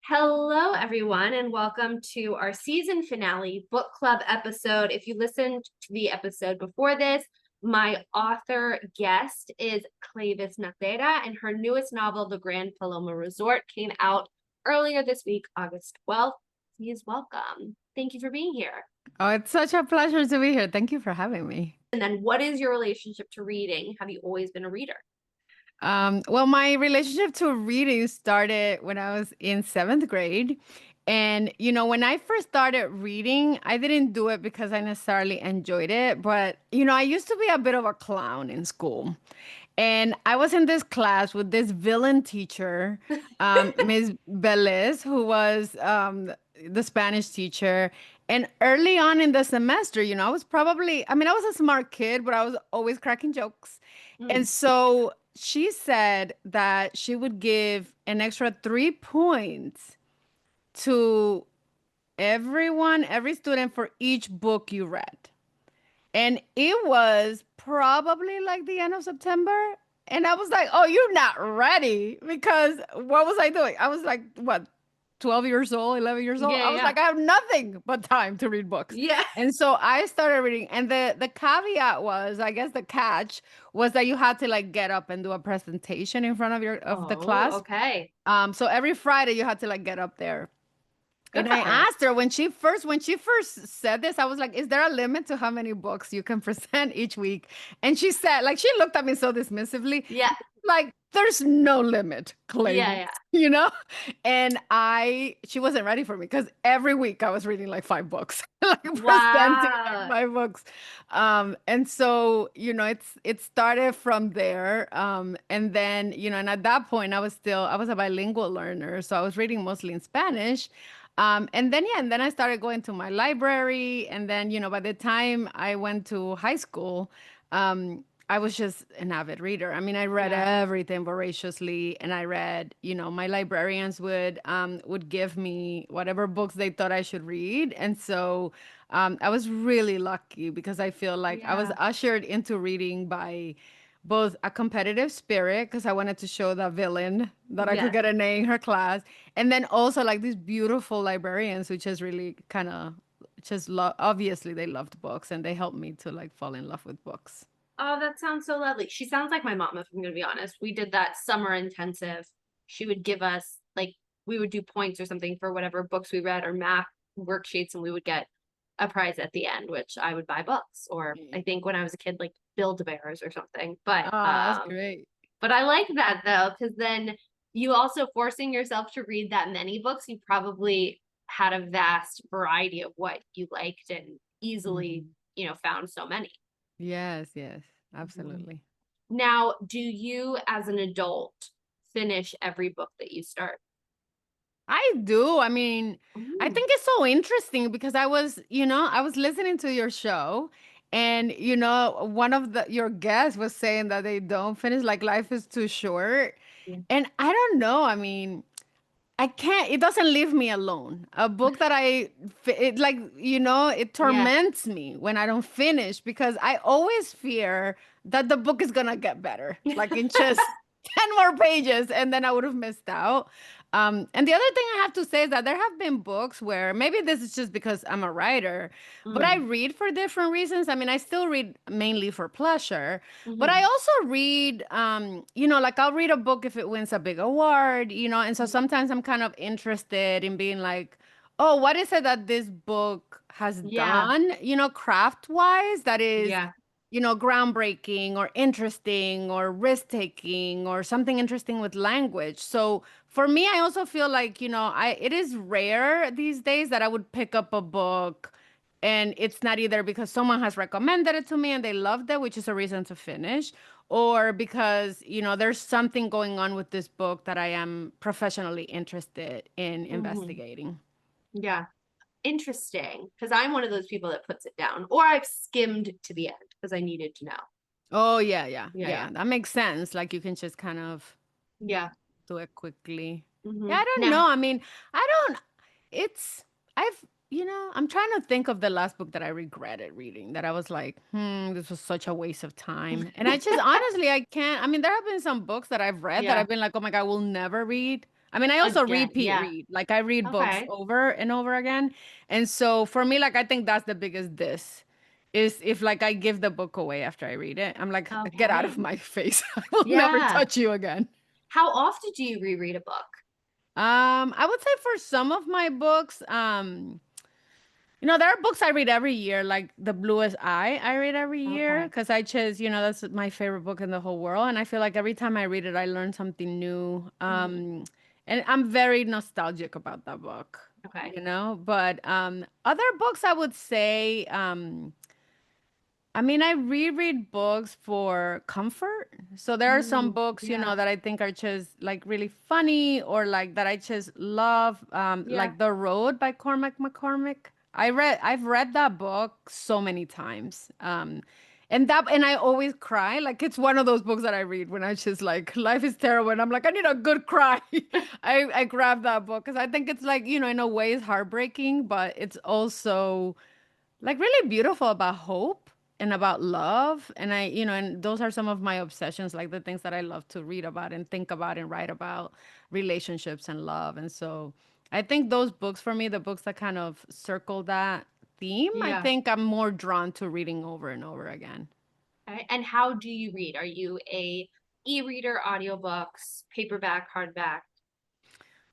Hello, everyone, and welcome to our season finale book club episode. If you listened to the episode before this, my author guest is Cleyvis Natera, and her newest novel, The Grand Paloma Resort, came out earlier this week, August 12th. Please welcome. Thank you for being here. Oh, it's such a pleasure to be here. Thank you for having me. And then, what is your relationship to reading? Have you always been a reader? Well, my relationship to reading started when I was in seventh grade. And, when I first started reading, I didn't do it because I necessarily enjoyed it. But, I used to be a bit of a clown in school. And I was in this class with this villain teacher, Miss Velez, who was the Spanish teacher. And early on in the semester, I was I was a smart kid, but I was always cracking jokes. And so she said that she would give an extra 3 points to every student for each book you read. And it was probably like the end of September. And I was like, oh, you're not ready. Because what was I doing? I was like, what, 12 years old, 11 years old? I was like, I have nothing but time to read books. Yeah. And so I started reading. And the caveat was, I guess the catch was that you had to like get up and do a presentation in front of the class. Okay. So every Friday you had to like get up there. Good And for I her. asked her when she first said this, I was like, is there a limit to how many books you can present each week? And she said, like, she looked at me so dismissively. Yeah. Like, there's no limit, Clay. Yeah. And she wasn't ready for me because every week I was reading like 5 books, like presenting Wow. like 5 books. And so, it started from there. And then, and at that point I was a bilingual learner. So I was reading mostly in Spanish. And then I started going to my library. And then, by the time I went to high school, I was just an avid reader. I mean, I read everything voraciously, and I read, my librarians would give me whatever books they thought I should read. And so I was really lucky because I feel like I was ushered into reading by both a competitive spirit because I wanted to show the villain that I could get an A in her class, and then also like these beautiful librarians who just really kind of obviously they loved books and they helped me to like fall in love with books. Oh, that sounds so lovely. She sounds like my mom, if I'm going to be honest. We did that summer intensive. She would give us, like, we would do points or something for whatever books we read or math worksheets, and we would get a prize at the end, which I would buy books. Or I think when I was a kid, like Build-A-Bears or something. But that's great. But I like that though, because then you also forcing yourself to read that many books, you probably had a vast variety of what you liked and easily, found so many. Yes, absolutely. Now, do you as an adult finish every book that you start? I do. I mean, I think it's so interesting because I was listening to your show and one of your guests was saying that they don't finish, like life is too short. And I don't know. I mean, it doesn't leave me alone. A book that it torments me when I don't finish because I always fear that the book is going to get better, like in just 10 more pages, and then I would have missed out. And the other thing I have to say is that there have been books where maybe this is just because I'm a writer, but I read for different reasons. I mean, I still read mainly for pleasure, but I also read, like I'll read a book if it wins a big award, and so sometimes I'm kind of interested in being like, oh, what is it that this book has done, craft wise, that is groundbreaking or interesting or risk taking or something interesting with language. So for me, I also feel like, it is rare these days that I would pick up a book and it's not either because someone has recommended it to me and they loved it, which is a reason to finish, or because, there's something going on with this book that I am professionally interested in investigating. Yeah. Interesting, because I'm one of those people that puts it down, or I've skimmed to the end because I needed to know. Oh, yeah. That makes sense. Like you can just kind of do it quickly. Yeah, I don't know. I mean, I'm trying to think of the last book that I regretted reading, that I was like, this was such a waste of time. And I just honestly, I can't. I mean, there have been some books that I've read that I've been like, oh my God, I will never read I mean, I also Again, repeat yeah. read. Like I read books Okay. over and over again. And so for me, like I think that's the biggest diss is if like I give the book away after I read it. I'm like, get out of Okay. my face. I will never Yeah. touch you again. How often do you reread a book? I would say for some of my books, there are books I read every year, like The Bluest Eye, I read every year Okay. because I chose, that's my favorite book in the whole world. And I feel like every time I read it, I learn something new. Mhm. And I'm very nostalgic about that book, Okay. But other books I would say, I mean, I reread books for comfort. So there are some books, Yeah. that I think are just like really funny or like that I just love, Yeah. like The Road by Cormac McCormick. I've read that book so many times. And I always cry. Like it's one of those books that I read when I just like life is terrible and I'm like, I need a good cry. I grab that book because I think it's like, in a way it's heartbreaking, but it's also like really beautiful about hope and about love. And and those are some of my obsessions, like the things that I love to read about and think about and write about relationships and love. And so I think those books for me, the books that kind of circle that theme, I Yeah. think I'm more drawn to reading over and over again. Okay. And how do you read? Are you a e-reader, audiobooks, paperback, hardback?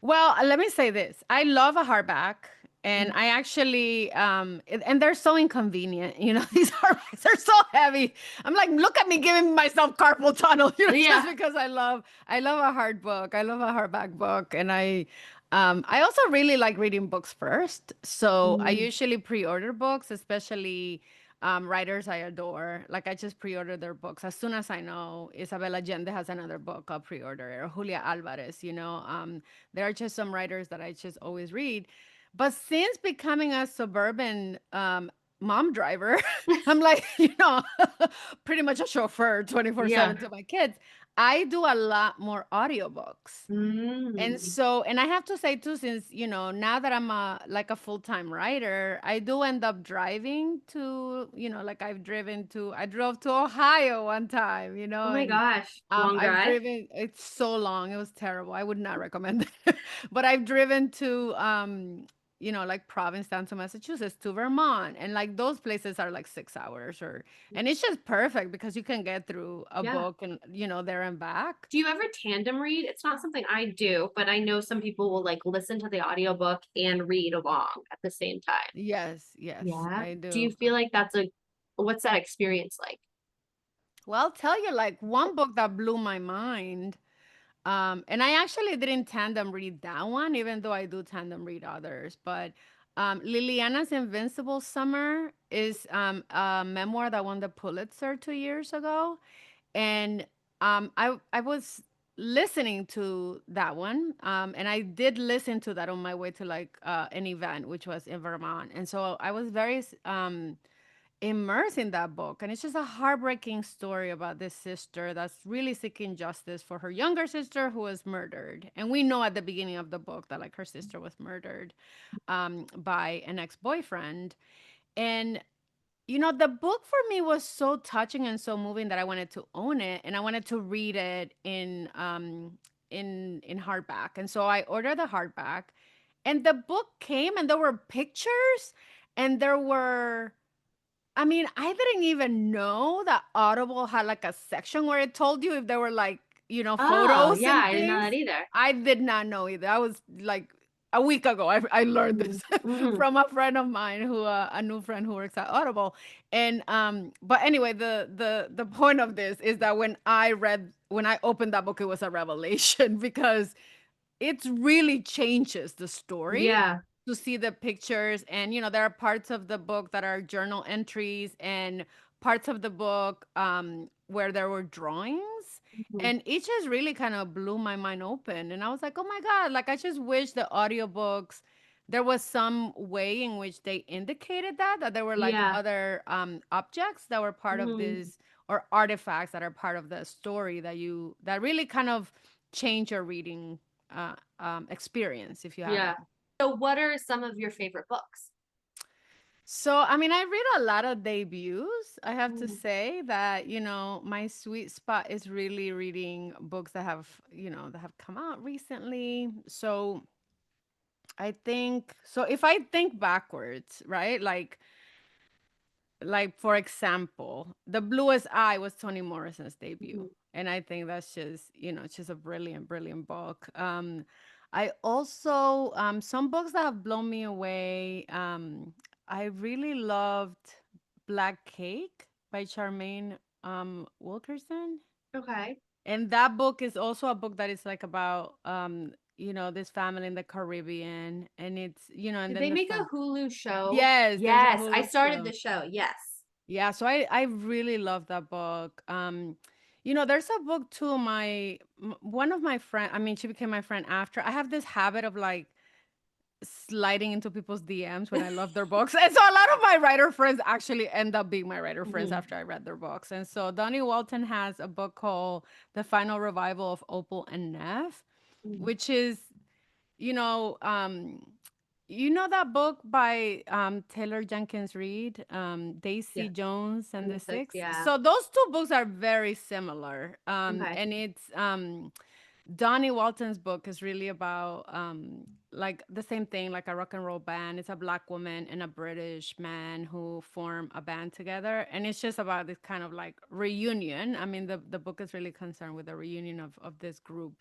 Well, let me say this. I love a hardback. And Mhm. I actually, and they're so inconvenient. These hardbacks are so heavy. I'm like, look at me giving myself carpal tunnel, just Yeah. because I love a hard book. I love a hardback book. And I also really like reading books first. So I Mm. usually pre-order books, especially writers I adore. Like I just pre-order their books as soon as I know Isabel Allende has another book. I'll pre-order it, or Julia Alvarez. There are just some writers that I just always read. But since becoming a suburban mom driver, I'm like, pretty much a chauffeur Yeah. 24/7 to my kids. I do a lot more audiobooks. And Mm. so, and I have to say too, since, now that I'm like a full-time writer, I do end up driving to, like I drove to Ohio one time, Oh my and gosh. Long I've drive? driven, it's so long. It was terrible. I would not recommend it. But I've driven to, like Provincetown to Massachusetts, to Vermont. And like those places are like 6 hours and it's just perfect because you can get through a Yeah. book and, there and back. Do you ever tandem read? It's not something I do, but I know some people will like listen to the audiobook and read along at the same time. Yes, yes, Yeah. I Do you do. feel like what's that experience like? Well, I'll tell you like one book that blew my mind. And I actually didn't tandem read that one, even though I do tandem read others. But Liliana's Invincible Summer is a memoir that won the Pulitzer 2 years ago. And I was listening to that one. And I did listen to that on my way to like an event, which was in Vermont. And so I was very immersed in that book. And it's just a heartbreaking story about this sister that's really seeking justice for her younger sister who was murdered. And we know at the beginning of the book that like her sister was murdered by an ex-boyfriend. And the book for me was so touching and so moving that I wanted to own it and I wanted to read it in hardback. And so I ordered the hardback and the book came and there were pictures and there were, I mean, I didn't even know that Audible had like a section where it told you if there were like, Oh, photos yeah, and I didn't know things. that either. I did not know either. I was like a week ago, I learned this Mm-hmm. from a friend of mine a new friend who works at Audible. And but anyway, the point of this is that when I opened that book, it was a revelation because it really changes the story Yeah. to see the pictures. And there are parts of the book that are journal entries and parts of the book where there were drawings, Mhm. and it just really kind of blew my mind open. And I was like, oh my god, like I just wish the audiobooks there was some way in which they indicated that there were like Yeah. other objects that were part of Mhm. this, or artifacts that are part of the story that really kind of change your reading experience if you have it. Yeah. So what are some of your favorite books? So, I mean, I read a lot of debuts. I have to Mm, say that, my sweet spot is really reading books that have come out recently. So, I think so if I think backwards, right? Like for example, The Bluest Eye was Toni Morrison's debut. mhm. And I think that's it's just a brilliant, brilliant book. I also some books that have blown me away. I really loved Black Cake by Charmaine Wilkerson. Okay. And that book is also a book that is like about this family in the Caribbean, and and Did then they make a Hulu show? yes, there's a Yes, I Hulu started show. the show. Yes. Yeah, so I really love that book. There's a book too. One of my friend, I mean, she became my friend after. I have this habit of like sliding into people's DMs when I love their books. And so a lot of my writer friends actually end up being my writer friends Mhm. after I read their books. And so Dawnie Walton has a book called The Final Revival of Opal and Neff, Mm. which is, you know, um, that book by Taylor Jenkins Reid, Daisy Yes. Jones and And the the six, Six. yeah. So those two books are very similar. Okay. And it's Donnie Walton's book is really about like the same thing, like a rock and roll band. It's a black woman and a British man who form a band together, and it's just about this kind of like reunion. I mean, the book is really concerned with the reunion of this group.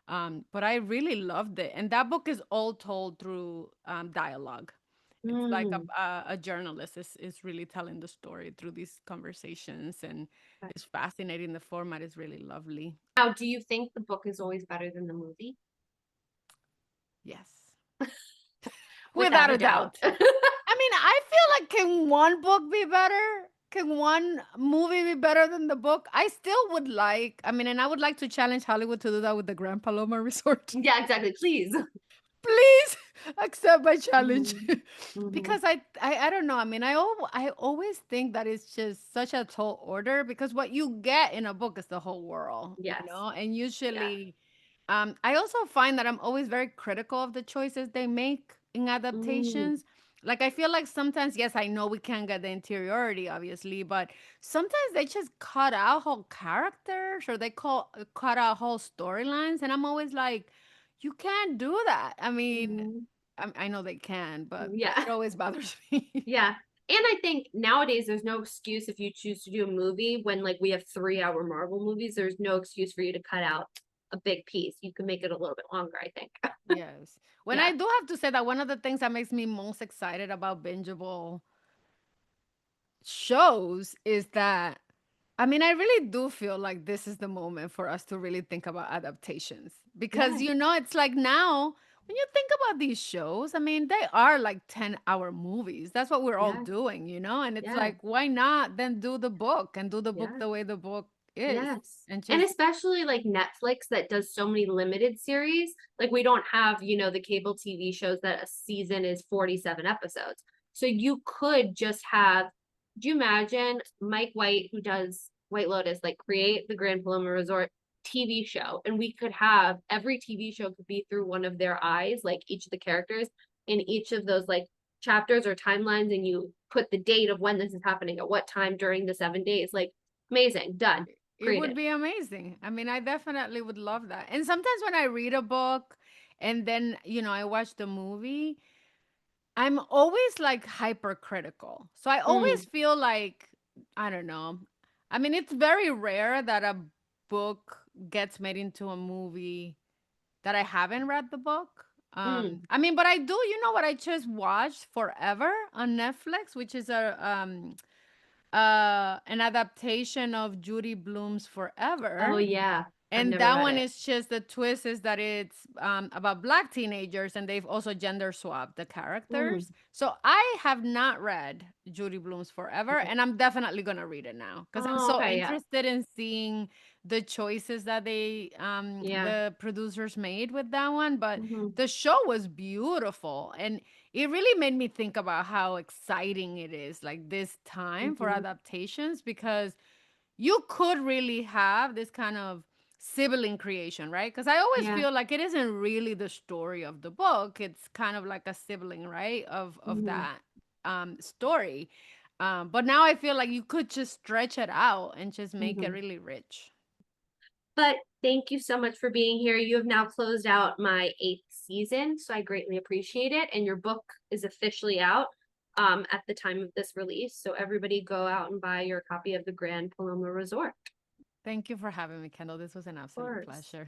But I really loved it, and that book is all told through dialogue. It's like Mm. a journalist is really telling the story through these conversations, and Okay. it's fascinating. The format is really lovely. Now, do you think the book is always better than the movie? Yes. Without Without a a doubt. doubt. I mean, I feel like can one book be better? Can one movie be better than the book? I still would like, I mean, and I would like to challenge Hollywood to do that with the Grand Paloma Resort. Yeah, exactly. Please. Please accept my challenge. Hmm. Hmm. Because I don't know. I mean, I always think that it's just such a tall order because what you get in a book is the whole world, Yes. and Yeah. usually I also find that I'm always very critical of the choices they make in Mm. adaptations. Like I feel like sometimes, yes, I know we can't get the interiority, obviously, but sometimes they just cut out whole characters or cut out whole storylines, and I'm always like, you can't do that. I mean, Mhm. I know they can, but Yeah. it always bothers me. Yeah. And I think nowadays there's no excuse if you choose to do a movie when like we have 3 hour Marvel movies, there's no excuse for you to cut out a big piece. You can make it a little bit longer, I think. Yes. When Yeah. I do have to say that one of the things that makes me most excited about bingeable shows is that I mean, I really do feel like this is the moment for us to really think about adaptations because Yeah. it's like now when you think about these shows, I mean, they are like 10-hour movies. That's what we're all Yeah. doing, and it's Yeah. like why not then do the book and do the book Yeah. the way the book is Yes. and And just especially like Netflix that does so many limited series. Like we don't have, the cable TV shows that a season is 47 episodes. So you could just have, do you imagine Mike White, who does White Lotus, like create the Grand Paloma Resort TV show? And we could have every TV show could be through one of their eyes, like each of the characters in each of those like chapters or timelines. And you put the date of when this is happening at what time during the 7 days. Like amazing, done, it would created. be amazing. I mean, I definitely would love that. And sometimes when I read a book and then, I watch the movie, I'm always like hypercritical. So I always Mm, feel like, I don't know. I mean, it's very rare that a book gets made into a movie that I haven't read the book. mm. I mean, but I do, what I just watched Forever on Netflix, which is an adaptation of Judy Blume's Oh Forever. yeah, I've And never that read one it. is just the twist is that it's about black teenagers and they've also gender swapped the Mm, characters. So I have not read Judy Blume's Forever, okay. and I'm definitely gonna read it now because I'm Oh, so okay, yeah. interested in seeing the choices that Yeah. the producers made with that one. But Hmm. the show was beautiful, and it really made me think about how exciting it is, like this time for Hmm. adaptations, because you could really have this kind of sibling creation, right? Because I always Yeah. feel like it isn't really the story of the book. It's kind of like a sibling, right? Of Hmm. that. story. But now I feel like you could just stretch it out and just make it really rich. But thank you so much for being here. You have now closed out my 8th season, so I greatly appreciate it. And your book is officially out at the time of this release. So everybody go out and buy your copy of The Grand Paloma Resort. Thank you for having me, Kendall. This was an absolute pleasure.